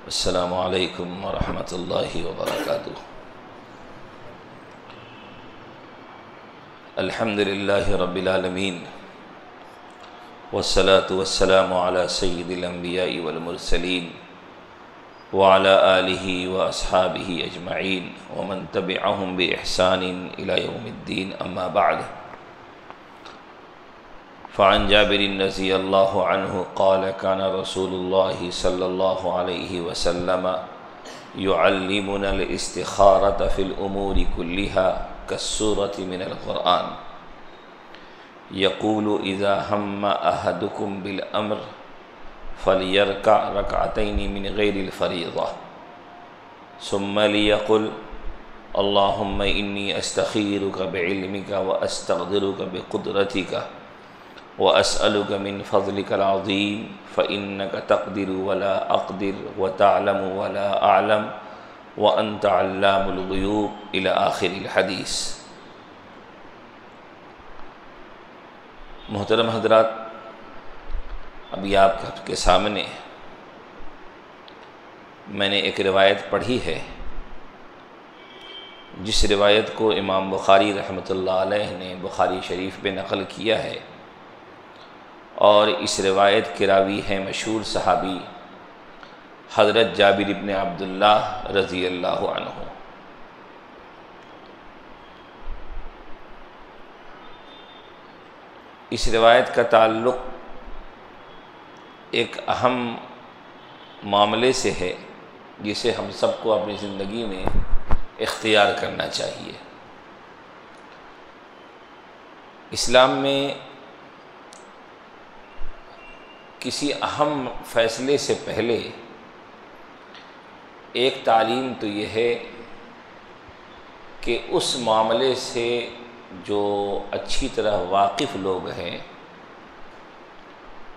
السلام علیکم ورحمۃ اللہ وبرکاتہ۔ الحمد للہ رب العالمین والصلاة والسلام علی سید الانبیاء والمرسلین وعلی آلہ واصحابہ اجمعین ومن تبعہم بإحسان الی یوم الدین، اما بعد۔ فعن جابر رضی اللہ عنہ قال كان رسول اللہ صلی اللہ علیہ وسلم يعلمنا الاستخارة في الأمور كلها كالسورة من القرآن، يقول إذا هم أحدكم بالأمر فليركع ركعتين من غير الفريضة ثم ليقل اللهم إني أستخيرك بعلمك وأستقدرك بقدرتك وأسألك من فضلك العظيم فإنك تقدر ولا أقدر وتعلم ولا أعلم وأنت علام الغيوب إلى آخر الحدیث۔ محترم حضرات، ابھی آپ کے سامنے میں نے ایک روایت پڑھی ہے، جس روایت کو امام بخاری رحمۃ اللہ علیہ نے بخاری شریف میں نقل کیا ہے، اور اس روایت کے راوی ہیں مشہور صحابی حضرت جابر بن عبداللہ رضی اللہ عنہ۔ اس روایت کا تعلق ایک اہم معاملے سے ہے جسے ہم سب کو اپنی زندگی میں اختیار کرنا چاہیے۔ اسلام میں کسی اہم فیصلے سے پہلے ایک تعلیم تو یہ ہے کہ اس معاملے سے جو اچھی طرح واقف لوگ ہیں،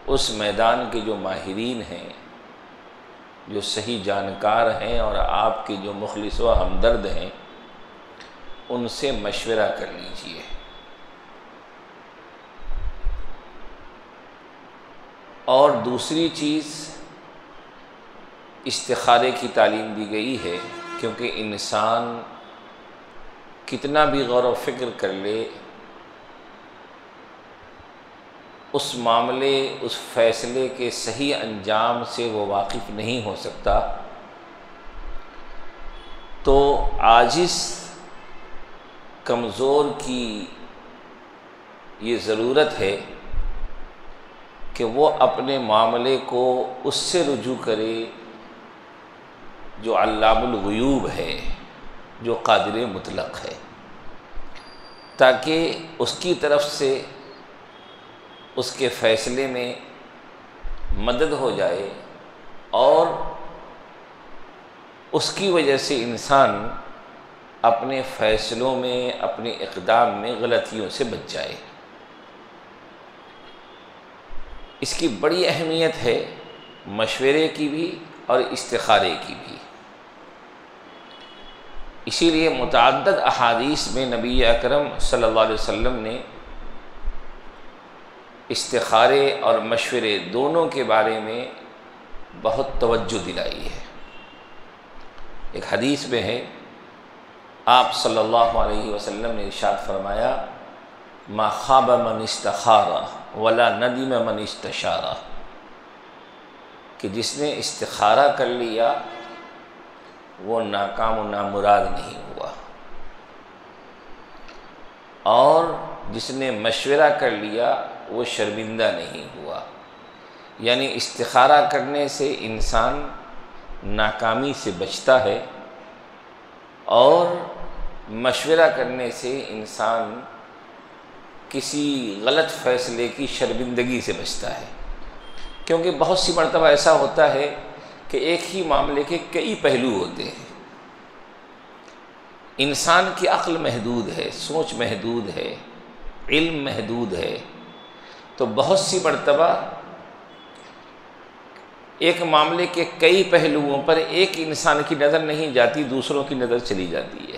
اس میدان کے جو ماہرین ہیں، جو صحیح جانکار ہیں اور آپ کے جو مخلص و ہمدرد ہیں، ان سے مشورہ کر لیجئے۔ اور دوسری چیز استخارے کی تعلیم دی گئی ہے، کیونکہ انسان کتنا بھی غور و فکر کر لے، اس معاملے، اس فیصلے کے صحیح انجام سے وہ واقف نہیں ہو سکتا، تو عاجز کمزور کی یہ ضرورت ہے کہ وہ اپنے معاملے کو اس سے رجوع کرے جو علام الغیوب ہے، جو قادر مطلق ہے، تاکہ اس کی طرف سے اس کے فیصلے میں مدد ہو جائے اور اس کی وجہ سے انسان اپنے فیصلوں میں، اپنے اقدام میں غلطیوں سے بچ جائے۔ اس کی بڑی اہمیت ہے، مشورے کی بھی اور استخارے کی بھی۔ اسی لیے متعدد احادیث میں نبی اکرم صلی اللہ علیہ وسلم نے استخارے اور مشورے دونوں کے بارے میں بہت توجہ دلائی ہے۔ ایک حدیث میں ہے، آپ صلی اللہ علیہ وسلم نے ارشاد فرمایا، ما خاب من استخار ولا ندم من استشار، کہ جس نے استخارہ کر لیا وہ ناکام و نامراد نہیں ہوا، اور جس نے مشورہ کر لیا وہ شرمندہ نہیں ہوا۔ یعنی استخارہ کرنے سے انسان ناکامی سے بچتا ہے، اور مشورہ کرنے سے انسان کسی غلط فیصلے کی شرمندگی سے بچتا ہے، کیونکہ بہت سی مرتبہ ایسا ہوتا ہے کہ ایک ہی معاملے کے کئی پہلو ہوتے ہیں۔ انسان کی عقل محدود ہے، سوچ محدود ہے، علم محدود ہے، تو بہت سی مرتبہ ایک معاملے کے کئی پہلوؤں پر ایک انسان کی نظر نہیں جاتی، دوسروں کی نظر چلی جاتی ہے۔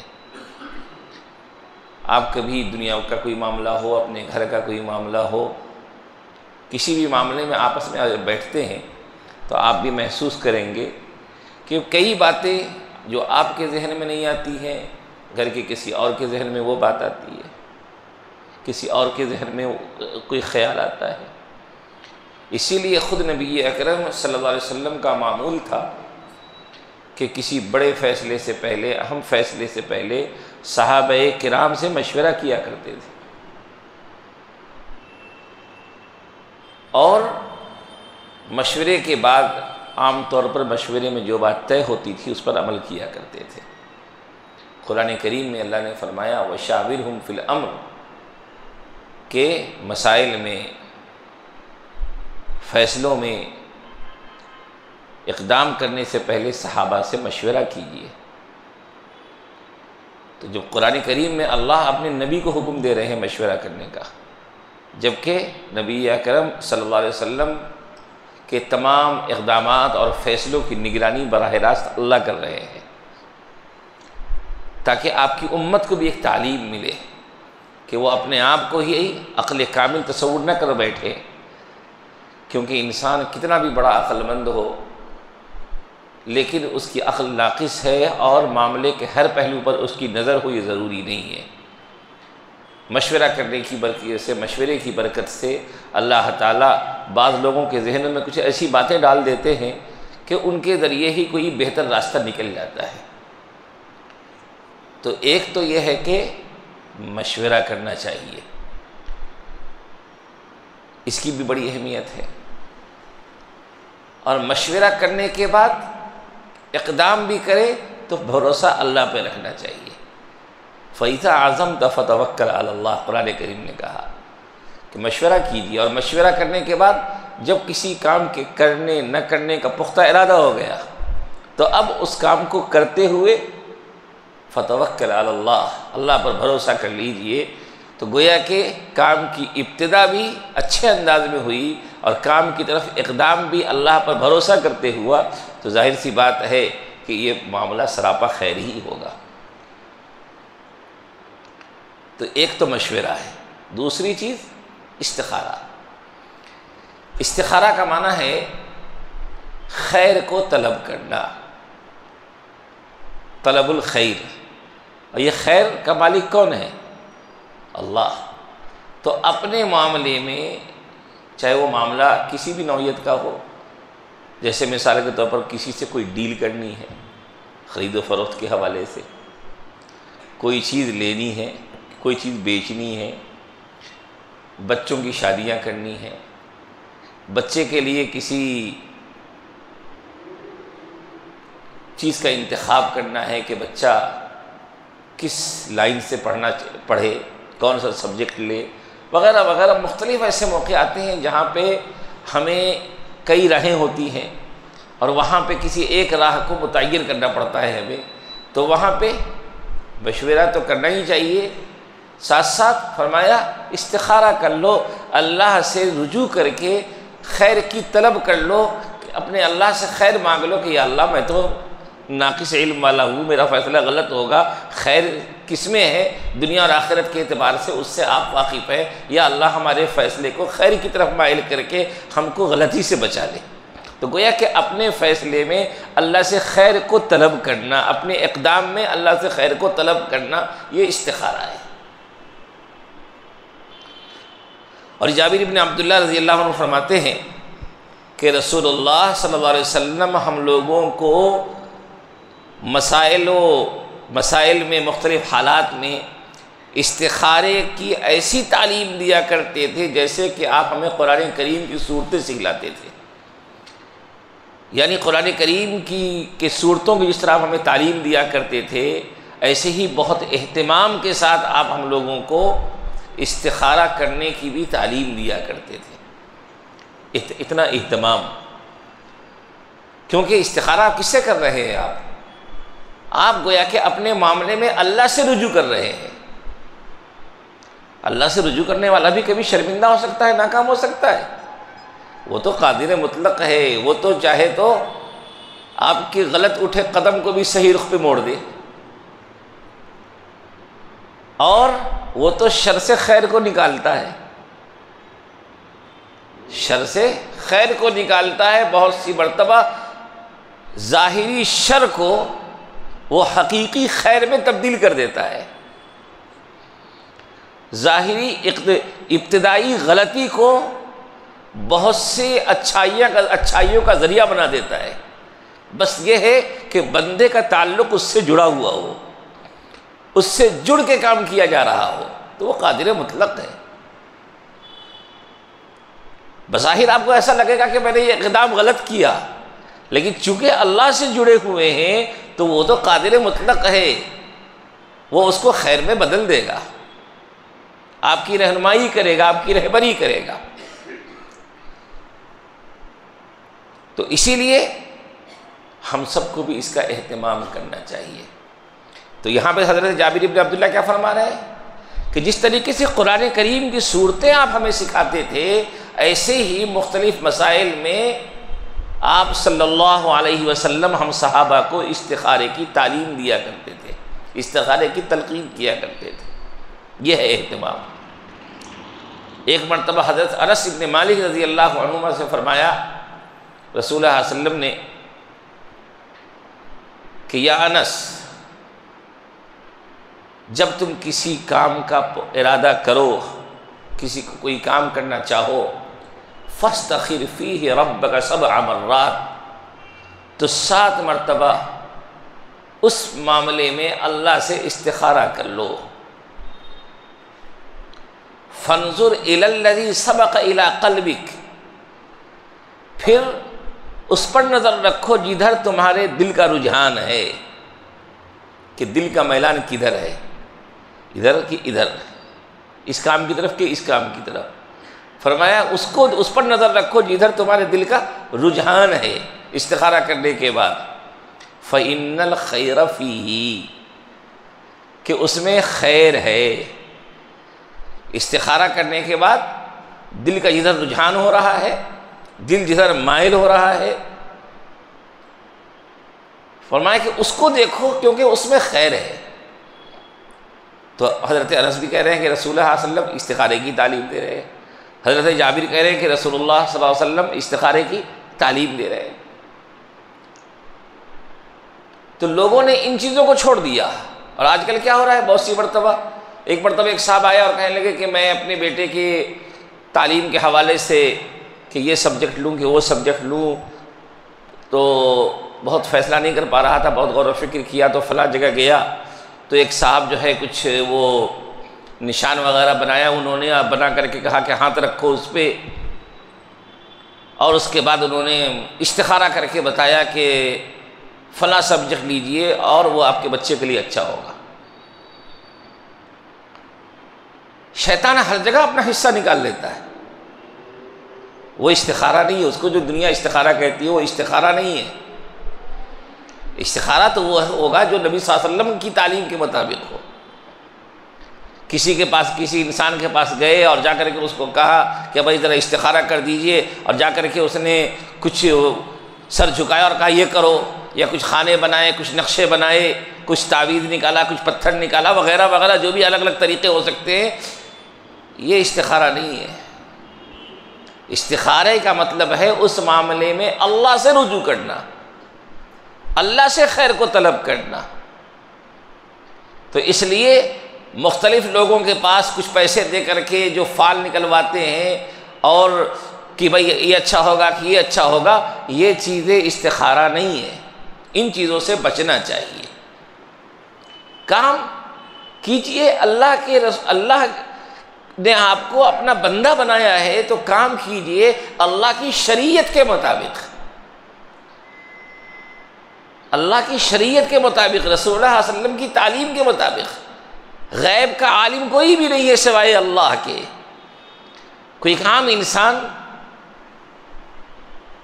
آپ کبھی دنیا کا کوئی معاملہ ہو، اپنے گھر کا کوئی معاملہ ہو، کسی بھی معاملے میں آپس میں بیٹھتے ہیں تو آپ بھی محسوس کریں گے کہ کئی باتیں جو آپ کے ذہن میں نہیں آتی ہیں، گھر کے کسی اور کے ذہن میں وہ بات آتی ہے، کسی اور کے ذہن میں کوئی خیال آتا ہے۔ اسی لیے خود نبی اکرم صلی اللہ علیہ وسلم کا معمول تھا کہ کسی بڑے فیصلے سے پہلے، اہم فیصلے سے پہلے صحابہ کرام سے مشورہ کیا کرتے تھے، اور مشورے کے بعد عام طور پر مشورے میں جو بات طے ہوتی تھی اس پر عمل کیا کرتے تھے۔ قرآن کریم میں اللہ نے فرمایا وَشَاوِرْهُمْ فِي الْأَمْرِ، کہ مسائل میں، فیصلوں میں اقدام کرنے سے پہلے صحابہ سے مشورہ کیجیے۔ تو جب قرآن کریم میں اللہ اپنے نبی کو حکم دے رہے ہیں مشورہ کرنے کا، جبکہ نبی اکرم صلی اللہ علیہ وسلم کے تمام اقدامات اور فیصلوں کی نگرانی براہ راست اللہ کر رہے ہیں، تاکہ آپ کی امت کو بھی ایک تعلیم ملے کہ وہ اپنے آپ کو ہی عقل کامل تصور نہ کر بیٹھے، کیونکہ انسان کتنا بھی بڑا عقل مند ہو لیکن اس کی عقل ناقص ہے، اور معاملے کے ہر پہلو پر اس کی نظر ہو یہ ضروری نہیں ہے۔ مشورہ کرنے کی برکت سے، مشورے کی برکت سے اللہ تعالیٰ بعض لوگوں کے ذہنوں میں کچھ ایسی باتیں ڈال دیتے ہیں کہ ان کے ذریعے ہی کوئی بہتر راستہ نکل جاتا ہے۔ تو ایک تو یہ ہے کہ مشورہ کرنا چاہیے، اس کی بھی بڑی اہمیت ہے، اور مشورہ کرنے کے بعد اقدام بھی کرے تو بھروسہ اللہ پہ رکھنا چاہیے۔ فَإِذَا عَزَمْتَ فَتَوَكَّلْ عَلَى اللَّهِ، قرآن کریم نے کہا کہ مشورہ کیجیے، اور مشورہ کرنے کے بعد جب کسی کام کے کرنے نہ کرنے کا پختہ ارادہ ہو گیا تو اب اس کام کو کرتے ہوئے فَتَوَكَّلْ عَلَى اللَّهِ، اللہ پر بھروسہ کر لیجئے۔ تو گویا کہ کام کی ابتدا بھی اچھے انداز میں ہوئی اور کام کی طرف اقدام بھی اللہ پر بھروسہ کرتے ہوا، تو ظاہر سی بات ہے کہ یہ معاملہ سراپا خیر ہی ہوگا۔ تو ایک تو مشورہ ہے، دوسری چیز استخارہ۔ استخارہ کا معنی ہے خیر کو طلب کرنا، طلب الخیر، اور یہ خیر کا مالک کون ہے؟ اللہ۔ تو اپنے معاملے میں، چاہے وہ معاملہ کسی بھی نوعیت کا ہو، جیسے مثال کے طور پر کسی سے کوئی ڈیل کرنی ہے، خرید و فروخت کے حوالے سے، کوئی چیز لینی ہے، کوئی چیز بیچنی ہے، بچوں کی شادیاں کرنی ہیں، بچے کے لیے کسی چیز کا انتخاب کرنا ہے کہ بچہ کس لائن سے پڑھے، کون سا سبجیکٹ لے، وغیرہ وغیرہ۔ مختلف ایسے موقع آتے ہیں جہاں پہ ہمیں کئی راہیں ہوتی ہیں، اور وہاں پہ کسی ایک راہ کو متعین کرنا پڑتا ہے ہمیں، تو وہاں پہ مشورہ تو کرنا ہی چاہیے۔ ساتھ ساتھ فرمایا استخارہ کر لو، اللہ سے رجوع کر کے خیر کی طلب کر لو، اپنے اللہ سے خیر مانگ لو کہ یا اللہ میں تو ناقص علم والا ہوں، میرا فیصلہ غلط ہوگا، خیر کس میں ہے دنیا اور آخرت کے اعتبار سے اس سے آپ واقف ہیں، یا اللہ ہمارے فیصلے کو خیر کی طرف مائل کر کے ہم کو غلطی سے بچا لے۔ تو گویا کہ اپنے فیصلے میں اللہ سے خیر کو طلب کرنا، اپنے اقدام میں اللہ سے خیر کو طلب کرنا، یہ استخارہ ہے۔ اور جابر بن عبداللہ رضی اللہ عنہ فرماتے ہیں کہ رسول اللہ صلی اللہ علیہ وسلم ہم لوگوں کو مسائل میں، مختلف حالات میں استخارے کی ایسی تعلیم دیا کرتے تھے جیسے کہ آپ ہمیں قرآن کریم کی صورتیں سکھلاتے تھے۔ یعنی قرآن کریم کی صورتوں کی جس طرح آپ ہمیں تعلیم دیا کرتے تھے، ایسے ہی بہت اہتمام کے ساتھ آپ ہم لوگوں کو استخارہ کرنے کی بھی تعلیم دیا کرتے تھے۔ اتنا اہتمام، کیونکہ استخارہ آپ کس سے کر رہے ہیں؟ آپ گویا کہ اپنے معاملے میں اللہ سے رجوع کر رہے ہیں۔ اللہ سے رجوع کرنے والا بھی کبھی شرمندہ ہو سکتا ہے، ناکام ہو سکتا ہے، وہ تو قادر مطلق ہے، وہ تو چاہے تو آپ کی غلط اٹھے قدم کو بھی صحیح رخ پہ موڑ دے، اور وہ تو شر سے خیر کو نکالتا ہے، شر سے خیر کو نکالتا ہے۔ بہت سی مرتبہ ظاہری شر کو وہ حقیقی خیر میں تبدیل کر دیتا ہے، ظاہری ابتدائی غلطی کو بہت سے اچھائیوں کا ذریعہ بنا دیتا ہے۔ بس یہ ہے کہ بندے کا تعلق اس سے جڑا ہوا ہو، اس سے جڑ کے کام کیا جا رہا ہو، تو وہ قادر مطلق ہے۔ بظاہر آپ کو ایسا لگے گا کہ میں نے یہ اقدام غلط کیا، لیکن چونکہ اللہ سے جڑے ہوئے ہیں تو وہ تو قادر مطلق ہے، وہ اس کو خیر میں بدل دے گا، آپ کی رہنمائی کرے گا، آپ کی رہبری کرے گا۔ تو اسی لیے ہم سب کو بھی اس کا اہتمام کرنا چاہیے۔ تو یہاں پہ حضرت جابر بن عبداللہ کیا فرما رہے ہیں کہ جس طریقے سے قرآن کریم کی صورتیں آپ ہمیں سکھاتے تھے، ایسے ہی مختلف مسائل میں آپ صلی اللہ علیہ وسلم ہم صحابہ کو استخارے کی تعلیم دیا کرتے تھے، استخارے کی تلقین کیا کرتے تھے۔ یہ ہے اہتمام۔ ایک مرتبہ حضرت انس بن مالک رضی اللہ عنہما سے فرمایا رسول اللہ صلی اللہ علیہ وسلم نے کہ یا انس، جب تم کسی کام کا ارادہ کرو، کسی کو کوئی کام کرنا چاہو، فاستخر فیہ ربک 7 مرات، تو 7 مرتبہ اس معاملے میں اللہ سے استخارہ کر لو۔ فانظر الی الذی سبق الی قلبک، پھر اس پر نظر رکھو جدھر تمہارے دل کا رجحان ہے، کہ دل کا میلان کدھر ہے، ادھر کہ ادھر، اس کام کی طرف کہ اس کام کی طرف۔ فرمایا اس پر نظر رکھو جدھر تمہارے دل کا رجحان ہے استخارہ کرنے کے بعد۔ فَإِنَّ الْخَيْرَ فِيهِ، کہ اس میں خیر ہے۔ استخارہ کرنے کے بعد دل کا جدھر رجحان ہو رہا ہے، دل جدھر مائل ہو رہا ہے، فرمایا کہ اس کو دیکھو کیونکہ اس میں خیر ہے۔ تو حضرت انس بھی کہہ رہے ہیں کہ رسول اللہ صلی اللہ علیہ وسلم استخارے کی تعلیم دے رہے ہیں، حضرت جابر کہہ رہے ہیں کہ رسول اللہ صلی اللہ علیہ وسلم استخارے کی تعلیم دے رہے ہیں۔ تو لوگوں نے ان چیزوں کو چھوڑ دیا، اور آج کل کیا ہو رہا ہے، بہت سی مرتبہ ایک مرتبہ ایک صاحب آیا اور کہنے لگے کہ میں اپنے بیٹے کی تعلیم کے حوالے سے کہ یہ سبجیکٹ لوں کہ وہ سبجیکٹ لوں، تو بہت فیصلہ نہیں کر پا رہا تھا، بہت غور و فکر کیا، تو فلاں جگہ گیا تو ایک صاحب جو ہے کچھ وہ نشان وغیرہ بنایا، انہوں نے بنا کر کے کہا کہ ہاتھ رکھو اس پہ، اور اس کے بعد انہوں نے استخارہ کر کے بتایا کہ فلاں سبجیکٹ لیجئے اور وہ آپ کے بچے کے لیے اچھا ہوگا۔ شیطان ہر جگہ اپنا حصہ نکال لیتا ہے، وہ استخارہ نہیں ہے، اس کو جو دنیا استخارہ کہتی ہے وہ استخارہ نہیں ہے۔ استخارہ تو وہ ہوگا جو نبی صلی اللہ علیہ وسلم کی تعلیم کے مطابق ہو۔ کسی کے پاس، کسی انسان کے پاس گئے اور جا کر کے اس کو کہا کہ بھائی ذرا استخارہ کر دیجئے، اور جا کر کے اس نے کچھ سر جھکایا اور کہا یہ کرو، یا کچھ خانے بنائے، کچھ نقشے بنائے، کچھ تعویذ نکالا، کچھ پتھر نکالا، وغیرہ وغیرہ، جو بھی الگ الگ طریقے ہو سکتے ہیں، یہ استخارہ نہیں ہے۔ استخارے کا مطلب ہے اس معاملے میں اللہ سے رجوع کرنا، اللہ سے خیر کو طلب کرنا۔ تو اس لیے مختلف لوگوں کے پاس کچھ پیسے دے کر کے جو فال نکلواتے ہیں اور کہ بھائی یہ اچھا ہوگا کہ یہ اچھا ہوگا، یہ چیزیں استخارہ نہیں ہے، ان چیزوں سے بچنا چاہیے۔ کام کیجئے، اللہ نے آپ کو اپنا بندہ بنایا ہے تو کام کیجئے اللہ کی شریعت کے مطابق، اللہ کی شریعت کے مطابق، رسول اللہ صلی اللہ علیہ وسلم کی تعلیم کے مطابق۔ غیب کا عالم کوئی بھی نہیں ہے سوائے اللہ کے۔ کوئی کام انسان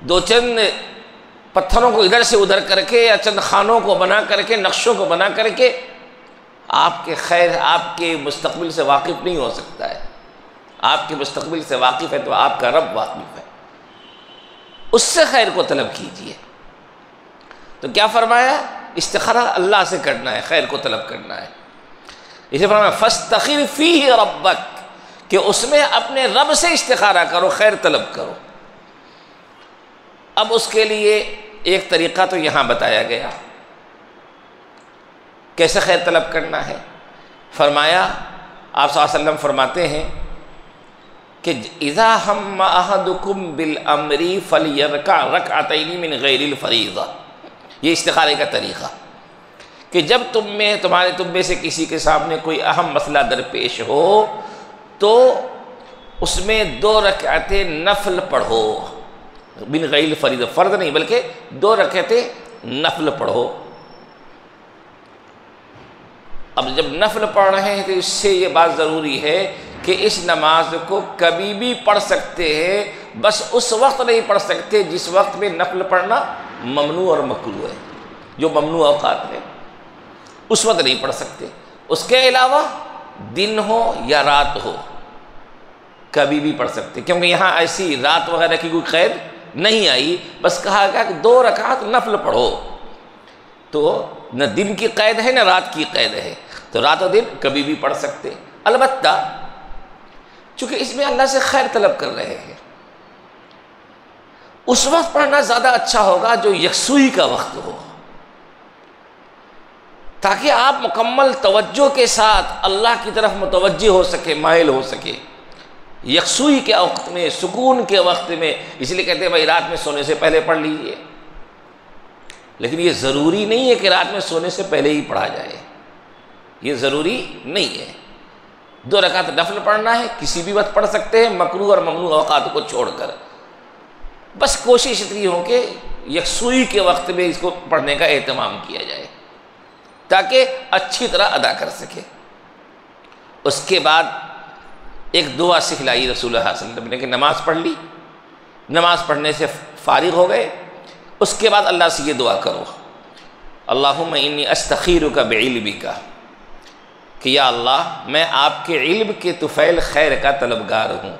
دو چند پتھروں کو ادھر سے ادھر کر کے، یا چند خانوں کو بنا کر کے، نقشوں کو بنا کر کے آپ کے خیر، آپ کے مستقبل سے واقف نہیں ہو سکتا ہے۔ آپ کے مستقبل سے واقف ہے تو آپ کا رب واقف ہے، اس سے خیر کو طلب کیجیے۔ تو کیا فرمایا؟ استخارہ اللہ سے کرنا ہے، خیر کو طلب کرنا ہے۔ اسے فرمایا فاستخر فیہ ربک، کہ اس میں اپنے رب سے استخارہ کرو، خیر طلب کرو۔ اب اس کے لیے ایک طریقہ تو یہاں بتایا گیا کیسے خیر طلب کرنا ہے۔ فرمایا آپ صلی اللہ علیہ وسلم فرماتے ہیں کہ اذا ہم احدکم بالامر فلیرکع رکعتین من غیر الفریضہ، یہ استخارے کا طریقہ کہ جب تم میں سے کسی کے سامنے کوئی اہم مسئلہ درپیش ہو تو اس میں 2 رکعتیں نفل پڑھو، من غیر الفریضہ، فرض نہیں بلکہ 2 رکعتیں نفل پڑھو۔ اب جب نفل پڑھ رہے ہیں تو اس سے یہ بات ضروری ہے کہ اس نماز کو کبھی بھی پڑھ سکتے ہیں، بس اس وقت نہیں پڑھ سکتے جس وقت میں نفل پڑھنا ممنوع اور مکروہ ہے، جو ممنوع اوقات ہے اس وقت نہیں پڑھ سکتے۔ اس کے علاوہ دن ہو یا رات ہو کبھی بھی پڑھ سکتے، کیونکہ یہاں ایسی رات وغیرہ کی کوئی قید نہیں آئی، بس کہا گیا کہ 2 رکعت نفل پڑھو، تو نہ دن کی قید ہے نہ رات کی قید ہے، تو رات و دن کبھی بھی پڑھ سکتے۔ البتہ چونکہ اس میں اللہ سے خیر طلب کر رہے ہیں، اس وقت پڑھنا زیادہ اچھا ہوگا جو یکسوئی کا وقت ہو، تاکہ آپ مکمل توجہ کے ساتھ اللہ کی طرف متوجہ ہو سکے، مائل ہو سکے۔ یکسوئی کے وقت میں، سکون کے وقت میں، اس لیے کہتے ہیں بھائی رات میں سونے سے پہلے پڑھ لیجئے، لیکن یہ ضروری نہیں ہے کہ رات میں سونے سے پہلے ہی پڑھا جائے، یہ ضروری نہیں ہے۔ 2 رکعت نفل پڑھنا ہے، کسی بھی وقت پڑھ سکتے ہیں، مکروہ اور ممنوع اوقات کو چھوڑ کر، بس کوشش اتنی ہو کہ یکسوئی کے وقت میں اس کو پڑھنے کا اہتمام کیا جائے تاکہ اچھی طرح ادا کر سکے۔ اس کے بعد ایک دعا سکھلائی رسول اللہ صلی اللہ علیہ وسلم نے کہ نماز پڑھ لی، نماز پڑھنے سے فارغ ہو گئے، اس کے بعد اللہ سے یہ دعا کرو، اللہم انی استخیرک بعلمک، کہ یا اللہ میں آپ کے علم کے طفیل خیر کا طلبگار ہوں،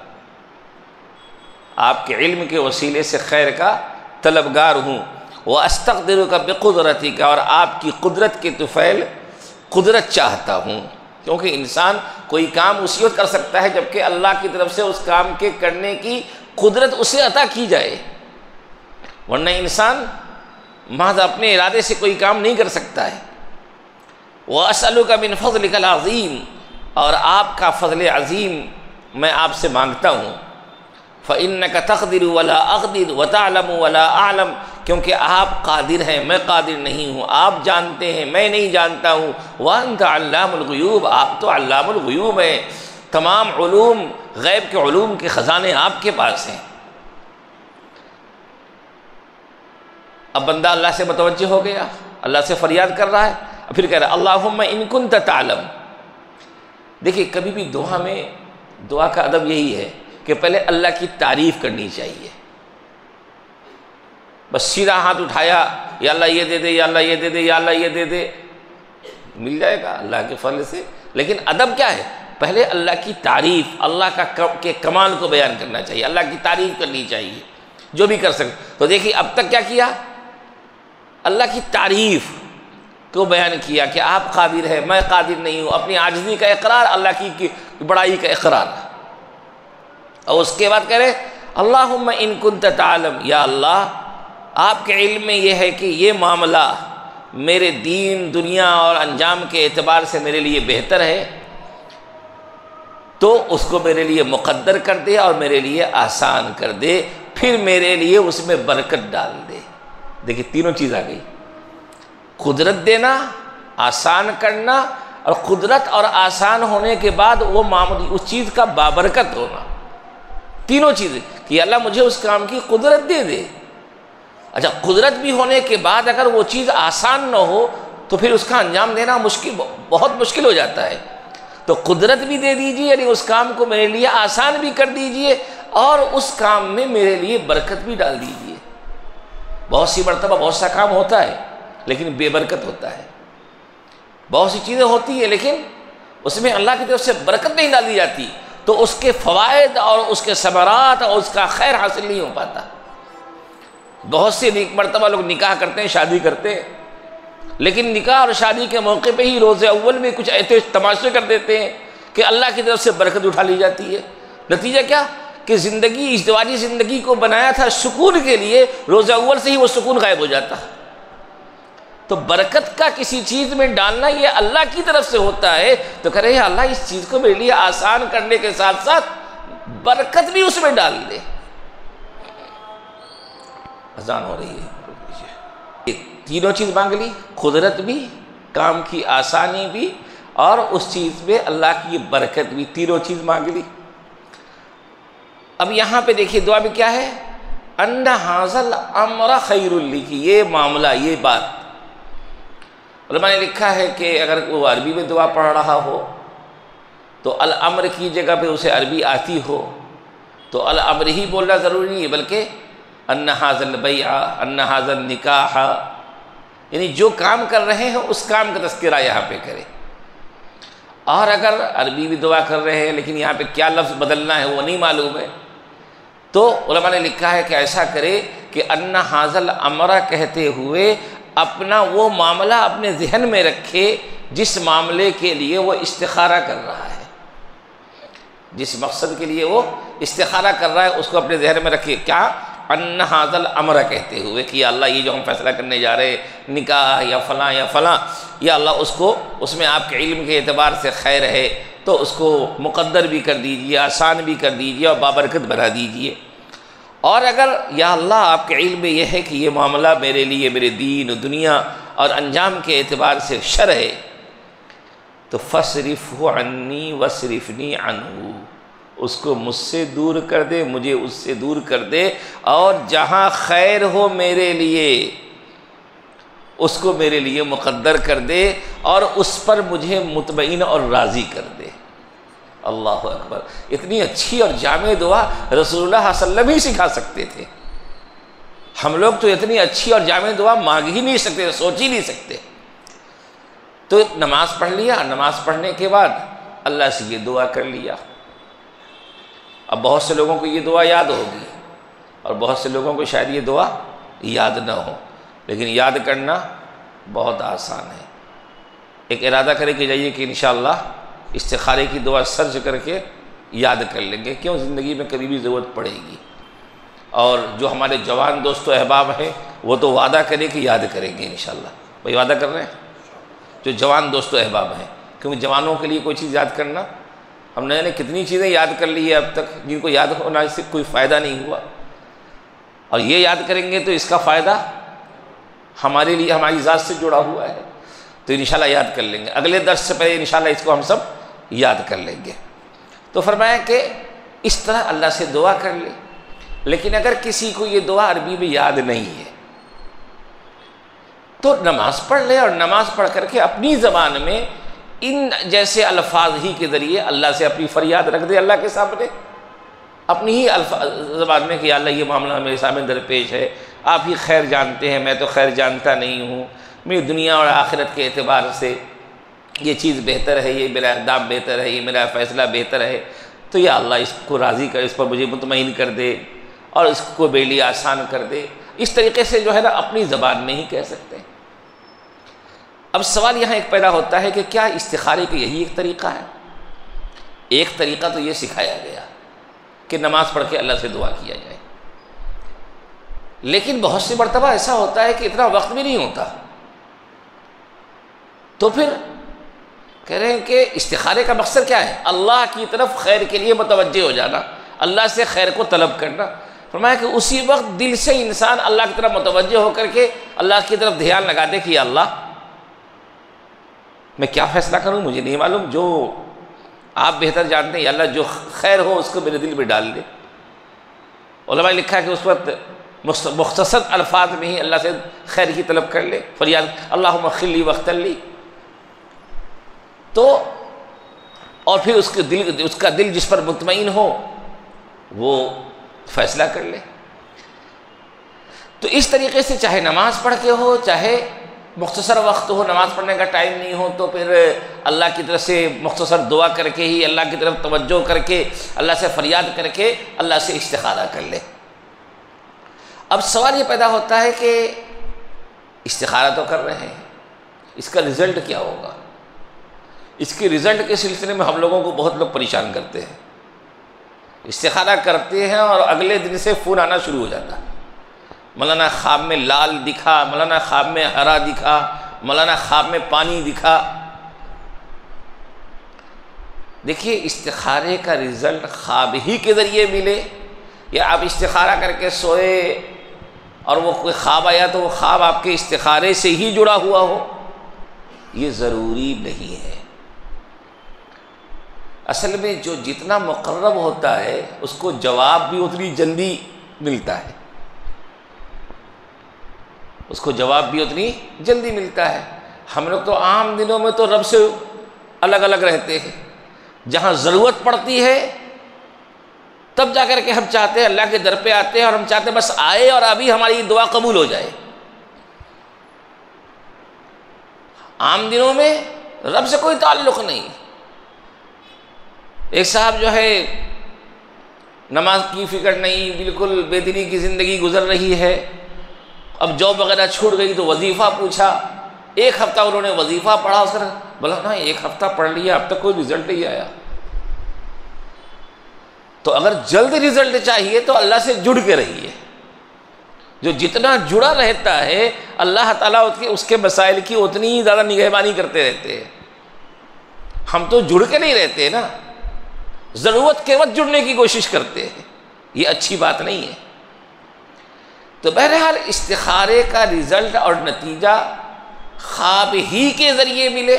آپ کے علم کے وسیلے سے خیر کا طلبگار ہوں، واستقدرک بقدرتک، اور آپ کی قدرت کے طفیل قدرت چاہتا ہوں، کیونکہ انسان کوئی کام اسی وقت کر سکتا ہے جبکہ اللہ کی طرف سے اس کام کے کرنے کی قدرت اسے عطا کی جائے، ورنہ انسان محض اپنے ارادے سے کوئی کام نہیں کر سکتا ہے۔ وَأَسْأَلُكَ مِنْ فَضْلِكَ الْعَظِيمِ، اور آپ کا فضل عظیم میں آپ سے مانگتا ہوں، فَإِنَّكَ تَقْدِرُ وَلَا أَقْدِرُ وَتَعْلَمُ وَلَا أَعْلَمُ، کیونکہ آپ قادر ہیں میں قادر نہیں ہوں، آپ جانتے ہیں میں نہیں جانتا ہوں، وَأَنْتَ عَلَّامُ الْغُيُوبِ، آپ تو علام الغیوب ہیں، تمام علوم، غیب کے علوم کے خزانے آپ کے پاس ہیں۔ اب بندہ اللہ سے متوجہ ہو گیا، اللہ سے فریاد کر رہا ہے، پھر کہہ رہا ہے اللہم ان کنت تعلم۔ دیکھیے کبھی بھی دعا میں، دعا کا ادب یہی ہے کہ پہلے اللہ کی تعریف کرنی چاہیے، بس سیدھا ہاتھ اٹھایا یا اللہ یہ دے دے یا اللہ یہ دے دے یا اللہ یہ دے دے، مل جائے گا اللہ کے فضل سے، لیکن ادب کیا ہے؟ پہلے اللہ کی تعریف، اللہ کے کمال کو بیان کرنا چاہیے، اللہ کی تعریف کرنی چاہیے جو بھی کر سکتے۔ تو دیکھیے اب تک کیا کیا؟ اللہ کی تعریف کو بیان کیا کہ آپ قادر ہیں میں قادر نہیں ہوں، اپنی عاجزی کا اقرار، اللہ کی بڑائی کا اقرار، اور اس کے بعد کہہ رہے اللہم ان کنت تعلم، یا اللہ آپ کے علم میں یہ ہے کہ یہ معاملہ میرے دین دنیا اور انجام کے اعتبار سے میرے لیے بہتر ہے، تو اس کو میرے لیے مقدر کر دے اور میرے لیے آسان کر دے، پھر میرے لیے اس میں برکت ڈال دے۔ دیکھیے تینوں چیز آ گئی، قدرت دینا، آسان کرنا، اور قدرت اور آسان ہونے کے بعد وہ معمولی اس چیز کا بابرکت ہونا، تینوں چیزیں کہ اللہ مجھے اس کام کی قدرت دے دے۔ اچھا قدرت بھی ہونے کے بعد اگر وہ چیز آسان نہ ہو تو پھر اس کا انجام دینا بہت مشکل ہو جاتا ہے، تو قدرت بھی دے دیجیے، یعنی اس کام کو میرے لیے آسان بھی کر دیجیے، اور اس کام میں میرے لیے برکت بھی ڈال دیجیے۔ بہت سی مرتبہ بہت سا کام ہوتا ہے لیکن بے برکت ہوتا ہے، بہت سی چیزیں ہوتی ہیں لیکن اس میں اللہ کی طرف سے برکت نہیں ڈالی جاتی، تو اس کے فوائد اور اس کے ثمرات اور اس کا خیر حاصل نہیں ہو پاتا۔ بہت سے مرتبہ لوگ نکاح کرتے ہیں، شادی کرتے ہیں، لیکن نکاح اور شادی کے موقع پہ ہی روز اول میں کچھ ایسے تماشے کر دیتے ہیں کہ اللہ کی طرف سے برکت اٹھا لی جاتی ہے۔ نتیجہ کیا کہ زندگی، ازدواجی زندگی کو بنایا تھا سکون کے لیے، روزہ اول سے ہی وہ سکون غائب ہو جاتا۔ تو برکت کا کسی چیز میں ڈالنا یہ اللہ کی طرف سے ہوتا ہے، تو کہہ رہے ہیں اللہ اس چیز کو میرے لیے آسان کرنے کے ساتھ ساتھ برکت بھی اس میں ڈال دے۔ اذان ہو رہی ہے، تینوں چیز مانگ لی، قدرت بھی، کام کی آسانی بھی، اور اس چیز میں اللہ کی برکت بھی، تینوں چیز مانگ لی۔ اب یہاں پہ دیکھیے دعا میں کیا ہے، ان ھذا الامر خیر لی، یہ معاملہ، یہ بات۔ علماء نے لکھا ہے کہ اگر وہ عربی میں دعا پڑھ رہا ہو تو الامر کی جگہ پہ اسے عربی آتی ہو تو الامر ہی بولنا ضروری نہیں ہے، بلکہ ان ھذا البیع، ان ھذا النکاح، یعنی جو کام کر رہے ہیں اس کام کا تذکرہ یہاں پہ کرے۔ اور اگر عربی بھی دعا کر رہے ہیں لیکن یہاں پہ کیا لفظ بدلنا ہے وہ نہیں معلوم ہے، تو علماء نے لکھا ہے کہ ایسا کرے کہ ان ھذا الامر کہتے ہوئے اپنا وہ معاملہ اپنے ذہن میں رکھے جس معاملے کے لیے وہ استخارہ کر رہا ہے، جس مقصد کے لیے وہ استخارہ کر رہا ہے اس کو اپنے ذہن میں رکھے۔ کیا؟ ان ھذا الامر کہتے ہوئے کہ یا اللہ یہ جو ہم فیصلہ کرنے جا رہے ہیں نکاح یا فلاں یا فلاں، یا اللہ اس کو، اس میں آپ کے علم کے اعتبار سے خیر ہے تو اس کو مقدر بھی کر دیجئے، آسان بھی کر دیجئے اور بابرکت بنا دیجئے۔ اور اگر یا اللہ آپ کے علم میں یہ ہے کہ یہ معاملہ میرے لیے، میرے دین و دنیا اور انجام کے اعتبار سے شر ہے، تو فَاصْرِفْهُ عَنِّي وَاصْرِفْنِي عَنْهُ، اس کو مجھ سے دور کر دے، مجھے اس سے دور کر دے، اور جہاں خیر ہو میرے لیے اس کو میرے لیے مقدر کر دے، اور اس پر مجھے مطمئن اور راضی کر دے۔ اللہ اکبر! اتنی اچھی اور جامع دعا رسول اللہ صلی اللہ علیہ وسلم ہی سکھا سکتے تھے، ہم لوگ تو اتنی اچھی اور جامع دعا مانگ ہی نہیں سکتے، سوچ ہی نہیں سکتے۔ تو نماز پڑھ لیا، نماز پڑھنے کے بعد اللہ سے یہ دعا کر لیا۔ اب بہت سے لوگوں کو یہ دعا یاد ہوگی اور بہت سے لوگوں کو شاید یہ دعا یاد نہ ہو، لیکن یاد کرنا بہت آسان ہے۔ ایک ارادہ کرے کہ جائیے کہ انشاءاللہ استخارے کی دعا سرچ کر کے یاد کر لیں گے، کیوں زندگی میں کبھی بھی ضرورت پڑے گی۔ اور جو ہمارے جوان دوست و احباب ہیں وہ تو وعدہ کریں کہ یاد کریں گے انشاءاللہ۔ بھائی وعدہ کر رہے ہیں جو جوان دوست و احباب ہیں، کیونکہ جوانوں کے لیے کوئی چیز یاد کرنا، ہم نے کتنی چیزیں یاد کر لی ہے اب تک جن کو یاد ہونا اس سے کوئی فائدہ نہیں ہوا، اور یہ یاد کریں گے تو اس کا فائدہ ہمارے لیے، ہماری ذات سے جڑا ہوا ہے، تو انشاءاللہ یاد کر لیں گے۔ اگلے درس سے پہلے انشاءاللہ اس کو ہم سب یاد کر لیں گے۔ تو فرمایا کہ اس طرح اللہ سے دعا کر لے۔ لیکن اگر کسی کو یہ دعا عربی میں یاد نہیں ہے تو نماز پڑھ لے، اور نماز پڑھ کر کے اپنی زبان میں ان جیسے الفاظ ہی کے ذریعے اللہ سے اپنی فریاد رکھ دے، اللہ کے سامنے اپنی ہی زبان میں کہ یا اللہ یہ معاملہ میرے سامنے درپیش ہے، آپ ہی خیر جانتے ہیں، میں تو خیر جانتا نہیں ہوں، میری دنیا اور آخرت کے اعتبار سے یہ چیز بہتر ہے، یہ میرا اقدام بہتر ہے، یہ میرا فیصلہ بہتر ہے، تو یا اللہ اس کو راضی کر، اس پر مجھے مطمئن کر دے اور اس کو میرے لیے آسان کر دے۔ اس طریقے سے جو ہے نا اپنی زبان میں ہی کہہ سکتے ہیں۔ اب سوال یہاں ایک پیدا ہوتا ہے کہ کیا استخارے کا یہی ایک طریقہ ہے؟ ایک طریقہ تو یہ سکھایا گیا کہ نماز پڑھ کے اللہ سے دعا کیا جائے، لیکن بہت سی مرتبہ ایسا ہوتا ہے کہ اتنا وقت بھی نہیں ہوتا، تو پھر کہہ رہے ہیں کہ استخارے کا مقصد کیا ہے؟ اللہ کی طرف خیر کے لیے متوجہ ہو جانا، اللہ سے خیر کو طلب کرنا۔ فرمایا کہ اسی وقت دل سے انسان اللہ کی طرف متوجہ ہو کر کے اللہ کی طرف دھیان لگا دے کہ یا اللہ میں کیا فیصلہ کروں مجھے نہیں معلوم، جو آپ بہتر جانتے ہیں، یا اللہ جو خیر ہو اس کو میرے دل میں ڈال دے۔ علماء نے لکھا ہے کہ اس وقت مختصر الفاظ میں ہی اللہ سے خیر کی طلب کر لے، فریاد اللہم اغفر لی واختر لی، تو اور پھر اس کا دل جس پر مطمئن ہو وہ فیصلہ کر لے۔ تو اس طریقے سے چاہے نماز پڑھ کے ہو، چاہے مختصر وقت ہو، نماز پڑھنے کا ٹائم نہیں ہو، تو پھر اللہ کی طرف سے مختصر دعا کر کے ہی اللہ کی طرف توجہ کر کے اللہ سے فریاد کر کے اللہ سے استخارہ کر لے۔ اب سوال یہ پیدا ہوتا ہے کہ استخارہ تو کر رہے ہیں، اس کا رزلٹ کیا ہوگا؟ اس کے رزلٹ کے سلسلے میں ہم لوگوں کو بہت لوگ پریشان کرتے ہیں۔ استخارہ کرتے ہیں اور اگلے دن سے فون آنا شروع ہو جاتا ہے، مولانا خواب میں لال دکھا، مولانا خواب میں ہرا دکھا، مولانا خواب میں پانی دکھا۔ دیکھیے استخارے کا رزلٹ خواب ہی کے ذریعے ملے یا آپ استخارہ کر کے سوئے اور وہ کوئی خواب آیا تو وہ خواب آپ کے استخارے سے ہی جڑا ہوا ہو، یہ ضروری نہیں ہے۔ اصل میں جو جتنا مقرب ہوتا ہے اس کو جواب بھی اتنی جلدی ملتا ہے، اس کو جواب بھی اتنی جلدی ملتا ہے۔ ہم لوگ تو عام دنوں میں تو رب سے الگ الگ رہتے ہیں، جہاں ضرورت پڑتی ہے تب جا کر کے ہم چاہتے ہیں، اللہ کے در پہ آتے ہیں اور ہم چاہتے ہیں بس آئے اور ابھی ہماری دعا قبول ہو جائے۔ عام دنوں میں رب سے کوئی تعلق نہیں۔ ایک صاحب جو ہے نماز کی فکر نہیں، بالکل بے دینی کی زندگی گزر رہی ہے، اب جاب وغیرہ چھوٹ گئی تو وظیفہ پوچھا، ایک ہفتہ انہوں نے وظیفہ پڑھا، اس نے بولا نا ایک ہفتہ پڑھ لیا اب تک کوئی رزلٹ نہیں آیا۔ تو اگر جلد رزلٹ چاہیے تو اللہ سے جڑ کے رہیے، جو جتنا جڑا رہتا ہے اللہ تعالیٰ اس کے مسائل کی اتنی ہی زیادہ نگہبانی کرتے رہتے ہیں۔ ہم تو جڑ کے نہیں رہتے نا، ضرورت کے وقت جڑنے کی کوشش کرتے ہیں، یہ اچھی بات نہیں ہے۔ تو بہرحال استخارے کا رزلٹ اور نتیجہ خواب ہی کے ذریعے ملے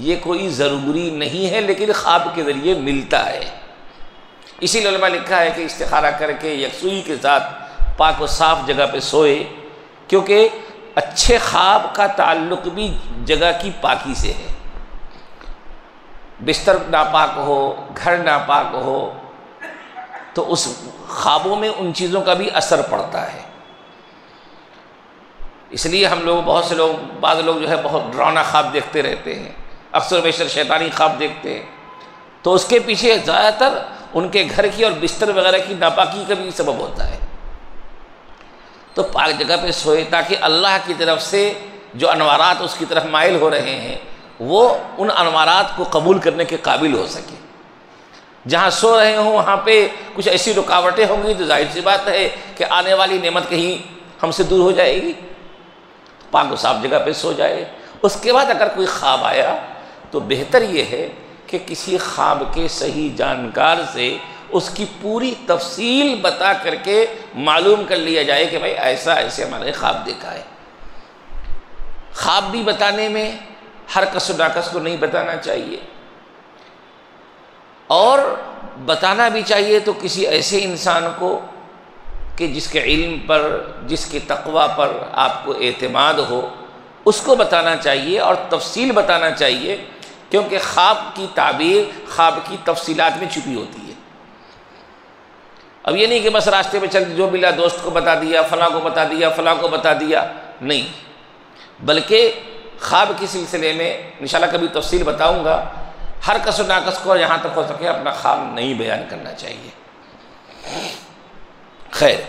یہ کوئی ضروری نہیں ہے، لیکن خواب کے ذریعے ملتا ہے۔ اسی لیے علماء لکھا ہے کہ استخارہ کر کے یکسوئی کے ساتھ پاک و صاف جگہ پہ سوئے، کیونکہ اچھے خواب کا تعلق بھی جگہ کی پاکی سے ہے۔ بستر ناپاک ہو، گھر ناپاک ہو تو اس خوابوں میں ان چیزوں کا بھی اثر پڑتا ہے۔ اس لیے ہم لوگ بعض لوگ جو ہے بہت ڈراؤنا خواب دیکھتے رہتے ہیں، اکثر و بیشتر شیطانی خواب دیکھتے ہیں، تو اس کے پیچھے زیادہ تر ان کے گھر کی اور بستر وغیرہ کی ناپاکی کا بھی سبب ہوتا ہے۔ تو پاک جگہ پہ سوئے تاکہ اللہ کی طرف سے جو انوارات اس کی طرف مائل ہو رہے ہیں وہ ان انوارات کو قبول کرنے کے قابل ہو سکے۔ جہاں سو رہے ہوں وہاں پہ کچھ ایسی رکاوٹیں ہوں گی تو ظاہر سی بات ہے کہ آنے والی نعمت کہیں ہم سے دور ہو جائے گی۔ پاک و صاف جگہ پہ سو جائے۔ اس کے بعد اگر کوئی خواب آیا تو بہتر یہ ہے کہ کسی خواب کے صحیح جانکار سے اس کی پوری تفصیل بتا کر کے معلوم کر لیا جائے کہ بھائی ایسا ایسے ہمارے خواب دیکھا ہے۔ خواب بھی بتانے میں ہر کس و ناکس کو نہیں بتانا چاہیے، اور بتانا بھی چاہیے تو کسی ایسے انسان کو کہ جس کے علم پر، جس کے تقوی پر آپ کو اعتماد ہو، اس کو بتانا چاہیے اور تفصیل بتانا چاہیے، کیونکہ خواب کی تعبیر خواب کی تفصیلات میں چھپی ہوتی ہے۔ اب یہ نہیں کہ بس راستے میں چل جو ملا دوست کو بتا دیا، فلاں کو بتا دیا، فلاں کو بتا دیا، نہیں، بلکہ خواب کے سلسلے میں انشاءاللہ کبھی تفصیل بتاؤں گا، ہر کس و ناکس کو جہاں تک ہو سکے اپنا خواب نہیں بیان کرنا چاہیے۔ خیر،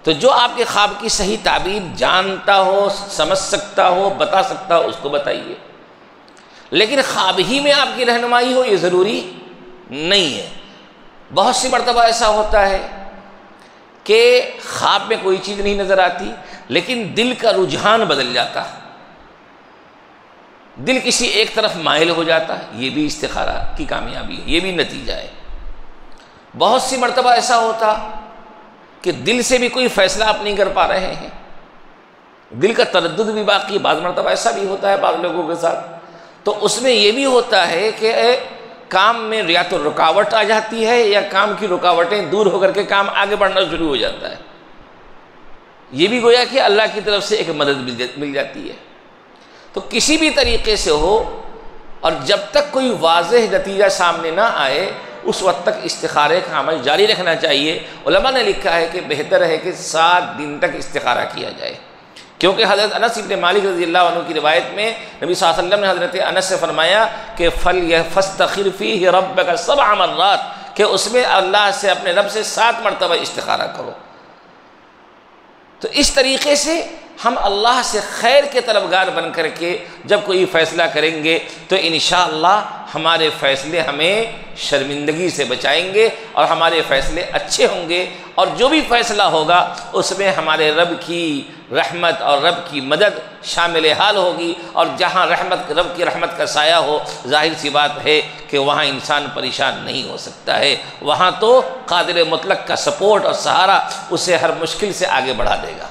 تو جو آپ کے خواب کی صحیح تعبیر جانتا ہو، سمجھ سکتا ہو، بتا سکتا ہو، اس کو بتائیے، لیکن خواب ہی میں آپ کی رہنمائی ہو یہ ضروری نہیں ہے۔ بہت سی مرتبہ ایسا ہوتا ہے کہ خواب میں کوئی چیز نہیں نظر آتی لیکن دل کا رجحان بدل جاتا ہے، دل کسی ایک طرف مائل ہو جاتا ہے، یہ بھی استخارہ کی کامیابی ہے، یہ بھی نتیجہ ہے۔ بہت سی مرتبہ ایسا ہوتا کہ دل سے بھی کوئی فیصلہ آپ نہیں کر پا رہے ہیں، دل کا تردد بھی باقی، بعض مرتبہ ایسا بھی ہوتا ہے بعض لوگوں کے ساتھ، تو اس میں یہ بھی ہوتا ہے کہ کام میں یا تو رکاوٹ آ جاتی ہے یا کام کی رکاوٹیں دور ہو کر کے کام آگے بڑھنا شروع ہو جاتا ہے، یہ بھی گویا کہ اللہ کی طرف سے ایک مدد مل جاتی ہے۔ تو کسی بھی طریقے سے ہو، اور جب تک کوئی واضح نتیجہ سامنے نہ آئے اس وقت تک استخارے کا عمل جاری رکھنا چاہیے۔ علماء نے لکھا ہے کہ بہتر ہے کہ 7 دن تک استخارہ کیا جائے، کیونکہ حضرت انس ابن مالک رضی اللہ عنہ کی روایت میں نبی صلی اللہ علیہ وسلم نے حضرت انس سے فرمایا کہ فاستخر فیہ ربک 7 مرات، کہ اس میں اللہ سے اپنے رب سے 7 مرتبہ استخارہ کرو۔ تو اس طریقے سے ہم اللہ سے خیر کے طلبگار بن کر کے جب کوئی فیصلہ کریں گے تو انشاءاللہ ہمارے فیصلے ہمیں شرمندگی سے بچائیں گے اور ہمارے فیصلے اچھے ہوں گے، اور جو بھی فیصلہ ہوگا اس میں ہمارے رب کی رحمت اور رب کی مدد شامل حال ہوگی، اور جہاں رب کی رحمت کا سایہ ہو ظاہر سی بات ہے کہ وہاں انسان پریشان نہیں ہو سکتا ہے، وہاں تو قادر مطلق کا سپورٹ اور سہارا اسے ہر مشکل سے آگے بڑھا دے گا،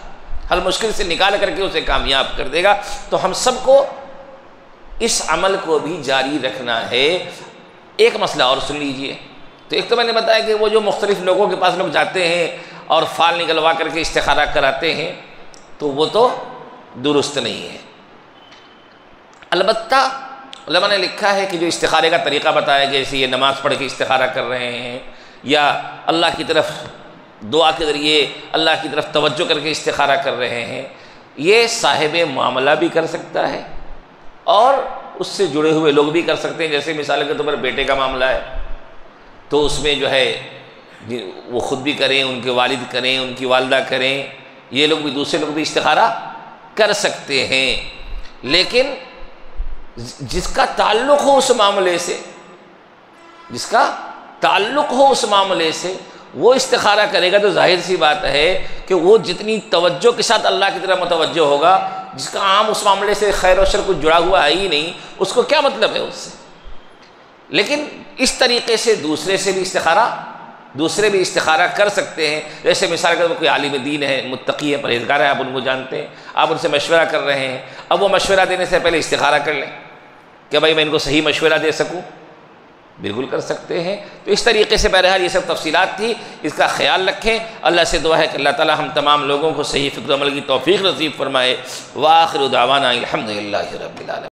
ہر مشکل سے نکال کر کے اسے کامیاب کر دے گا۔ تو ہم سب کو اس عمل کو بھی جاری رکھنا ہے۔ ایک مسئلہ اور سن لیجئے، تو ایک تو میں نے بتایا کہ وہ جو مختلف لوگوں کے پاس لوگ جاتے ہیں اور فال نکلوا کر کے استخارہ کراتے ہیں تو وہ تو درست نہیں ہے۔ البتہ علماء نے لکھا ہے کہ جو استخارے کا طریقہ بتایا، جیسے یہ نماز پڑھ کے استخارہ کر رہے ہیں یا اللہ کی طرف دعا کے ذریعے اللہ کی طرف توجہ کر کے استخارہ کر رہے ہیں، یہ صاحب معاملہ بھی کر سکتا ہے اور اس سے جڑے ہوئے لوگ بھی کر سکتے ہیں۔ جیسے مثال کے طور پر بیٹے کا معاملہ ہے تو اس میں جو ہے وہ خود بھی کریں، ان کے والد کریں، ان کی والدہ کریں، یہ لوگ بھی، دوسرے لوگ بھی استخارہ کر سکتے ہیں۔ لیکن جس کا تعلق ہو اس معاملے سے، جس کا تعلق ہو اس معاملے سے، وہ استخارہ کرے گا تو ظاہر سی بات ہے کہ وہ جتنی توجہ کے ساتھ اللہ کی طرف متوجہ ہوگا، جس کا عام اس معاملے سے خیر و شر کچھ جڑا ہوا ہے ہی نہیں، اس کو کیا مطلب ہے اس سے۔ لیکن اس طریقے سے دوسرے بھی استخارہ کر سکتے ہیں۔ جیسے مثال کے طور پر کوئی عالم دین ہے، متقی ہے، پرہیزگار ہے، آپ ان کو جانتے ہیں، آپ ان سے مشورہ کر رہے ہیں، اب وہ مشورہ دینے سے پہلے استخارہ کر لیں کہ بھائی میں ان کو صحیح مشورہ دے سکوں، بالکل کر سکتے ہیں۔ تو اس طریقے سے بہرحال یہ سب تفصیلات تھی، اس کا خیال رکھیں۔ اللہ سے دعا ہے کہ اللہ تعالی ہم تمام لوگوں کو صحیح فکر و عمل کی توفیق نصیب فرمائے۔ وآخر دعوانا الحمدللہ رب العالمین۔